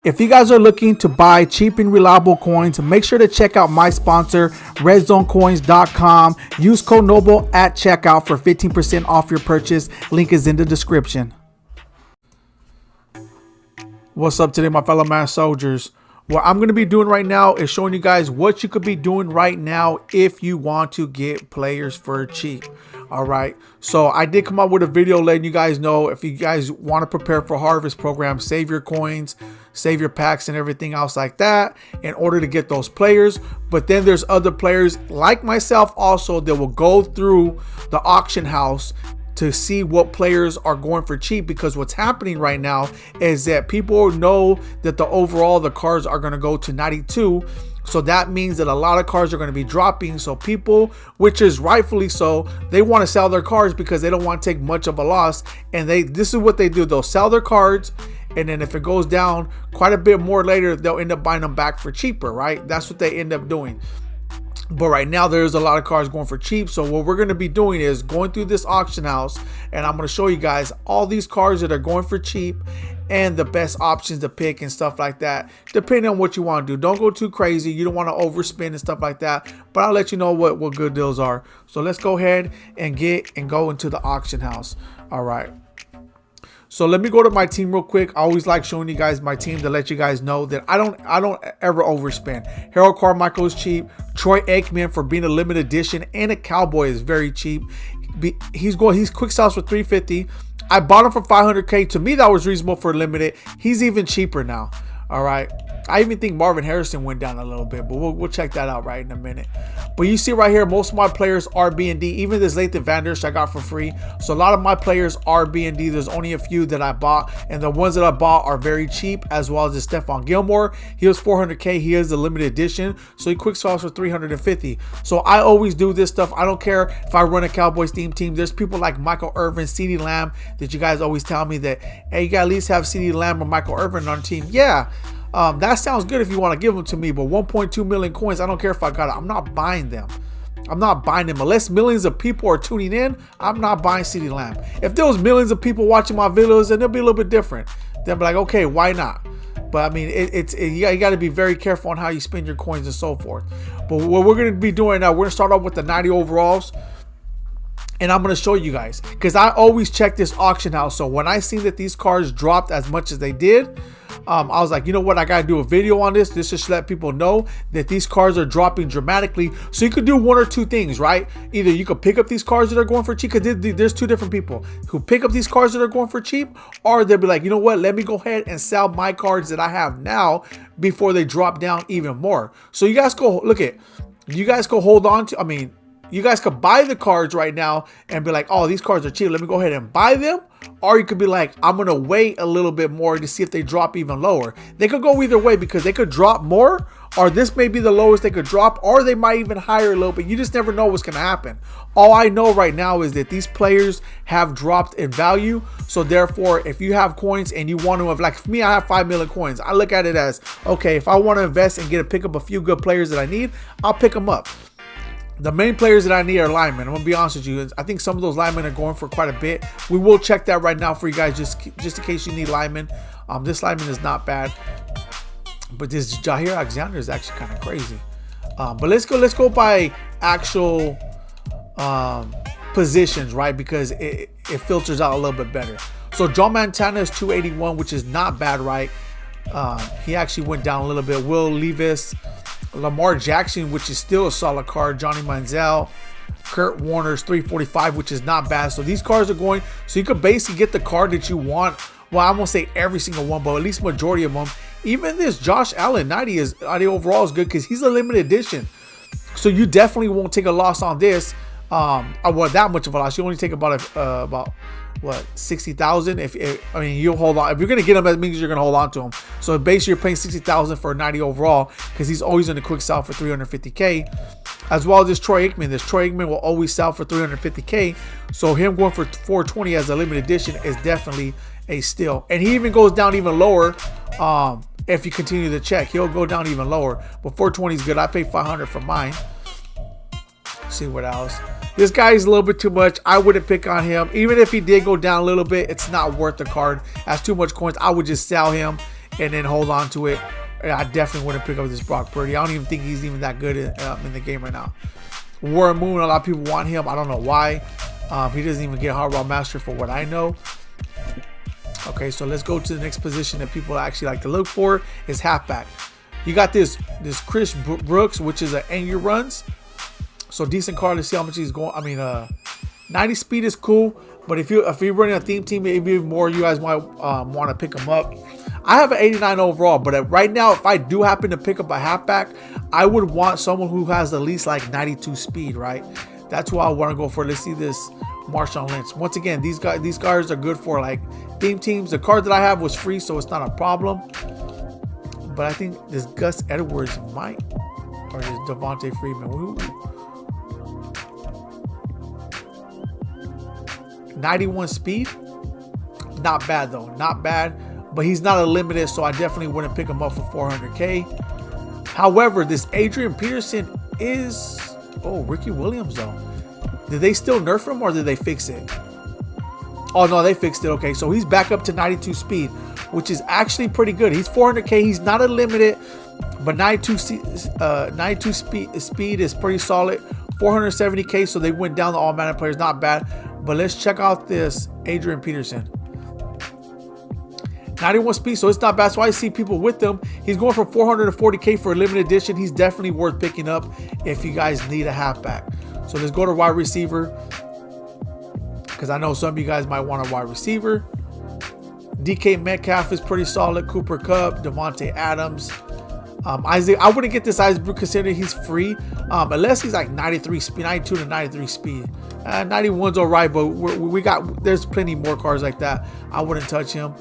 If you guys are looking to buy cheap and reliable coins, make sure to check out my sponsor, redzonecoins.com. Use code NOBLE at checkout for 15% off your purchase. Link is in the description. What's up today, my fellow mass soldiers? What I'm going to be doing right now is showing you guys what you could be doing right now if you want to get players for cheap. All right, so I did come out with a video letting you guys know if you guys want to prepare for harvest program, save your coins, save your packs and everything else like that in order to get those players. But then there's other players like myself also that will go through the auction house to see what players are going for cheap, because what's happening right now is that people know that the cards are going to go to 92. So that means that a lot of cards are going to be dropping. So people, which is rightfully so, they want to sell their cards because they don't want to take much of a loss. And this is what they do. They'll sell their cards, and then if it goes down quite a bit more later, they'll end up buying them back for cheaper, right? That's what they end up doing. But right now there's a lot of cards going for cheap. So what we're going to be doing is going through this auction house, and I'm going to show you guys all these cards that are going for cheap and the best options to pick and stuff like that, depending on what you want to do. Don't go too crazy. You don't want to overspend and stuff like that, but I'll let you know what good deals are. So let's go ahead and go into the auction house. All right. So let me go to my team real quick. I always like showing you guys my team to let you guys know that I don't ever overspend. Harold Carmichael is cheap. Troy Aikman for being a limited edition and a Cowboy is very cheap. He's quick sells for $350. I bought him for $500K. To me, that was reasonable for limited. He's even cheaper now. All right. I even think Marvin Harrison went down a little bit, but we'll check that out right in a minute. But you see right here, most of my players are B&D. Even this Lathan Van Der Esch I got for free. So a lot of my players are B&D. There's only a few that I bought, and the ones that I bought are very cheap, as well as the Stephon Gilmore. He was $400K. He is the limited edition, so he quick sells for $350. So I always do this stuff. I don't care if I run a Cowboys team. There's people like Michael Irvin, CeeDee Lamb that you guys always tell me that, hey, you got to at least have CeeDee Lamb or Michael Irvin on the team. Yeah. That sounds good if you want to give them to me, but 1.2 million coins, I don't care if I got it. I'm not buying them. I'm not buying them unless millions of people are tuning in. I'm not buying CeeDee Lamb. If there was millions of people watching my videos, then it'll be a little bit different. Then be like, okay, why not? But I mean, you got to be very careful on how you spend your coins and so forth. But what we're going to be doing now, we're going to start off with the 90 overalls. And I'm going to show you guys, because I always check this auction house. So when I seen that these cards dropped as much as they did, I was like, you know what? I got to do a video on this. This just let people know that these cards are dropping dramatically. So you could do one or two things, right? Either you could pick up these cards that are going for cheap, because there's two different people who pick up these cards that are going for cheap, or they'll be like, you know what? Let me go ahead and sell my cards that I have now before they drop down even more. So you guys go look at, you guys go hold on to, I mean, you guys could buy the cards right now and be like, oh, these cards are cheap. Let me go ahead and buy them. Or you could be like, I'm going to wait a little bit more to see if they drop even lower. They could go either way, because they could drop more, or this may be the lowest they could drop, or they might even higher a little bit. You just never know what's going to happen. All I know right now is that these players have dropped in value. So therefore, if you have coins and you want to have, like for me, I have 5 million coins. I look at it as, okay, if I want to invest and pick up a few good players that I need, I'll pick them up. The main players that I need are linemen. I'm going to be honest with you. I think some of those linemen are going for quite a bit. We will check that right now for you guys, just in case you need linemen. This lineman is not bad. But this Jair Alexander is actually kind of crazy. But let's go by actual positions, right? Because it filters out a little bit better. So Joe Montana is 281, which is not bad, right? He actually went down a little bit. Will Levis, Lamar Jackson, which is still a solid card. Johnny Manziel, Kurt Warner's 345, which is not bad. So these cards are going, so you could basically get the card that you want. Well, I won't say every single one, but at least majority of them. Even this Josh Allen 90 overall is good, because he's a limited edition. So you definitely won't take a loss on this. Well, that much of a loss. You only take about what, 60,000. I mean, you'll hold on. If you're gonna get him, that means you're gonna hold on to him. So basically, you're paying 60,000 for a 90 overall, because he's always in a quick sell for 350K. As well as this Troy Aikman. This Troy Aikman will always sell for 350K. So him going for 420 as a limited edition is definitely a steal. And he even goes down even lower. If you continue to check, he'll go down even lower. But 420 is good. I paid 500 for mine. Let's see what else. This guy is a little bit too much. I wouldn't pick on him. Even if he did go down a little bit, it's not worth the card. Has too much coins. I would just sell him and then hold on to it. I definitely wouldn't pick up this Brock Purdy. I don't even think he's even that good in the game right now. Warren Moon, a lot of people want him. I don't know why. He doesn't even get Hard Route Master for what I know. Okay, so let's go to the next position that people actually like to look for is halfback. You got this Chris Brooks, which is an Angry Runs. So decent card. Let's see how much he's going. I mean, 90 speed is cool, but if you're running a theme team, maybe more you guys might want to pick him up. I have an 89 overall, but right now, if I do happen to pick up a halfback, I would want someone who has at least like 92 speed, right? That's who I want to go for. Let's see this Marshawn Lynch. Once again, these cards are good for like theme teams. The card that I have was free, so it's not a problem. But I think this Gus Edwards might, or this Devontae Freeman. Ooh. 91 speed, not bad though, not bad. But he's not a limited, so I definitely wouldn't pick him up for 400K. However, this Adrian Peterson is, oh, Ricky Williams though. Did they still nerf him or did they fix it? Oh no, they fixed it. Okay, so he's back up to 92 speed, which is actually pretty good. He's 400K. He's not a limited, but 92 speed is pretty solid. 470K, so they went down the all Madden players. Not bad. But let's check out this Adrian Peterson. 91 speed, so it's not bad. So I see people with them. He's going for 440K for a limited edition. He's definitely worth picking up if you guys need a halfback. So let's go to wide receiver, because I know some of you guys might want a wide receiver. DK Metcalf is pretty solid. Cooper Kupp, Devontae Adams. Isaac, I wouldn't get this Isaac considering he's free, unless he's like 93 speed, 92 to 93 speed. 91's all right, but there's plenty more cars like that. I wouldn't touch him.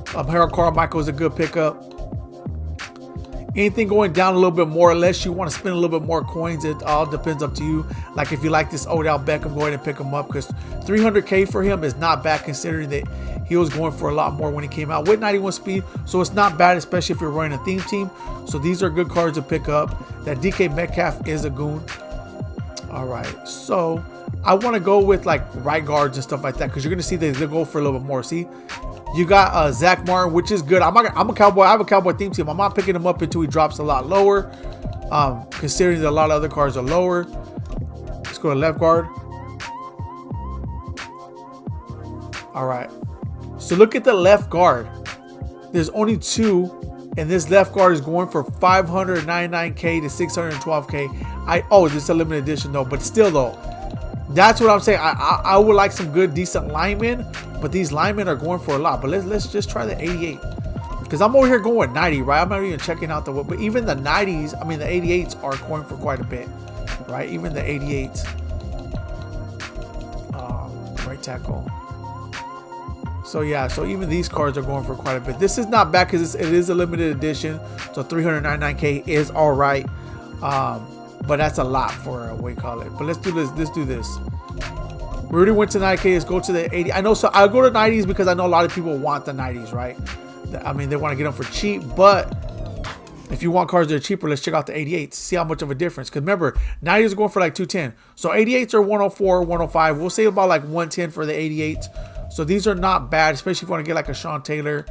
Harold Carmichael is a good pickup. Anything going down a little bit more, unless you want to spend a little bit more coins, it all depends up to you. Like if you like this Odell Beckham, go ahead and pick him up, because 300K for him is not bad considering that he was going for a lot more when he came out with 91 speed. So it's not bad, especially if you're running a theme team. So these are good cards to pick up. That DK Metcalf is a goon. All right, so I want to go with like right guards and stuff like that, because you're going to see they go for a little bit more. See, you got Zach Martin, which is good. I'm a Cowboy. I have a Cowboy theme team. I'm not picking him up until he drops a lot lower, considering that a lot of other cards are lower. Let's go to left guard. All right, so look at the left guard. There's only two, and this left guard is going for 599K to 612K. Oh, this is a limited edition though, but still though, that's what I'm saying. I would like some good, decent linemen, but these linemen are going for a lot. But let's just try the 88, because I'm over here going 90, right? I'm not even checking out but even the 90s, I mean the 88s are going for quite a bit, right? Even the 88s. Right tackle. So yeah, so even these cards are going for quite a bit. This is not bad because it is a limited edition, so 399K is all right. But that's a lot for what you call it. But let's do this. Let's do this. We already went to 90K. Let's go to the 80. I know, so I'll go to 90s because I know a lot of people want the 90s, right? I mean, they want to get them for cheap. But if you want cards that are cheaper, let's check out the 88s. See how much of a difference. Because remember, 90s are going for like 210. So 88s are 104, 105. We'll say about like 110 for the 88s. So these are not bad, especially if you want to get like a Sean Taylor,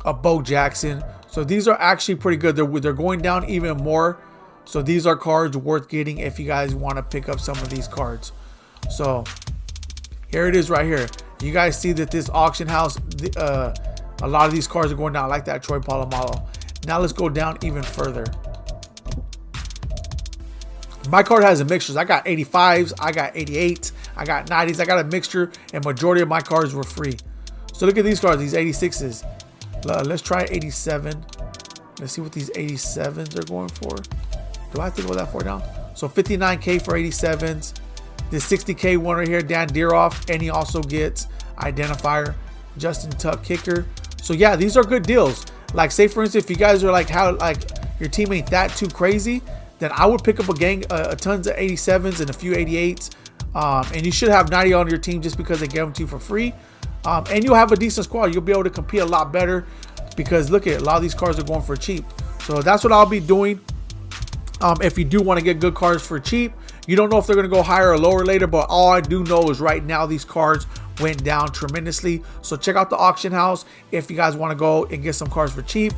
a Bo Jackson. So these are actually pretty good. They're going down even more. So these are cards worth getting if you guys want to pick up some of these cards. So here it is right here. You guys see that this auction house, a lot of these cards are going down, like that Troy Polamalu. Now let's go down even further. My card has a mixture. I got 85s, I got 88s, I got 90s. I got a mixture, and majority of my cards were free. So look at these cards, these 86s. Let's try 87. Let's see what these 87s are going for. Do I have to go that far down? So 59K for 87s. This 60K one right here, Dan Deeroff, and he also gets identifier, Justin Tuck kicker. So yeah, these are good deals. Like say for instance, if you guys are like your team ain't that too crazy, then I would pick up a tons of 87s and a few 88s. And you should have 90 on your team just because they give them to you for free. And you'll have a decent squad. You'll be able to compete a lot better because look at a lot of these cards are going for cheap. So that's what I'll be doing. If you do want to get good cards for cheap, you don't know if they're going to go higher or lower later, but all I do know is right now these cards went down tremendously. So check out the auction house if you guys want to go and get some cards for cheap.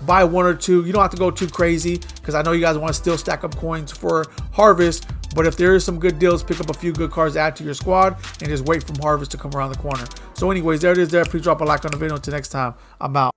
Buy 1 or 2. You don't have to go too crazy because I know you guys want to still stack up coins for harvest. But if there is some good deals, pick up a few good cards, add to your squad, and just wait for harvest to come around the corner. So anyways, there it is there. Please drop a like on the video. Until next time, I'm out.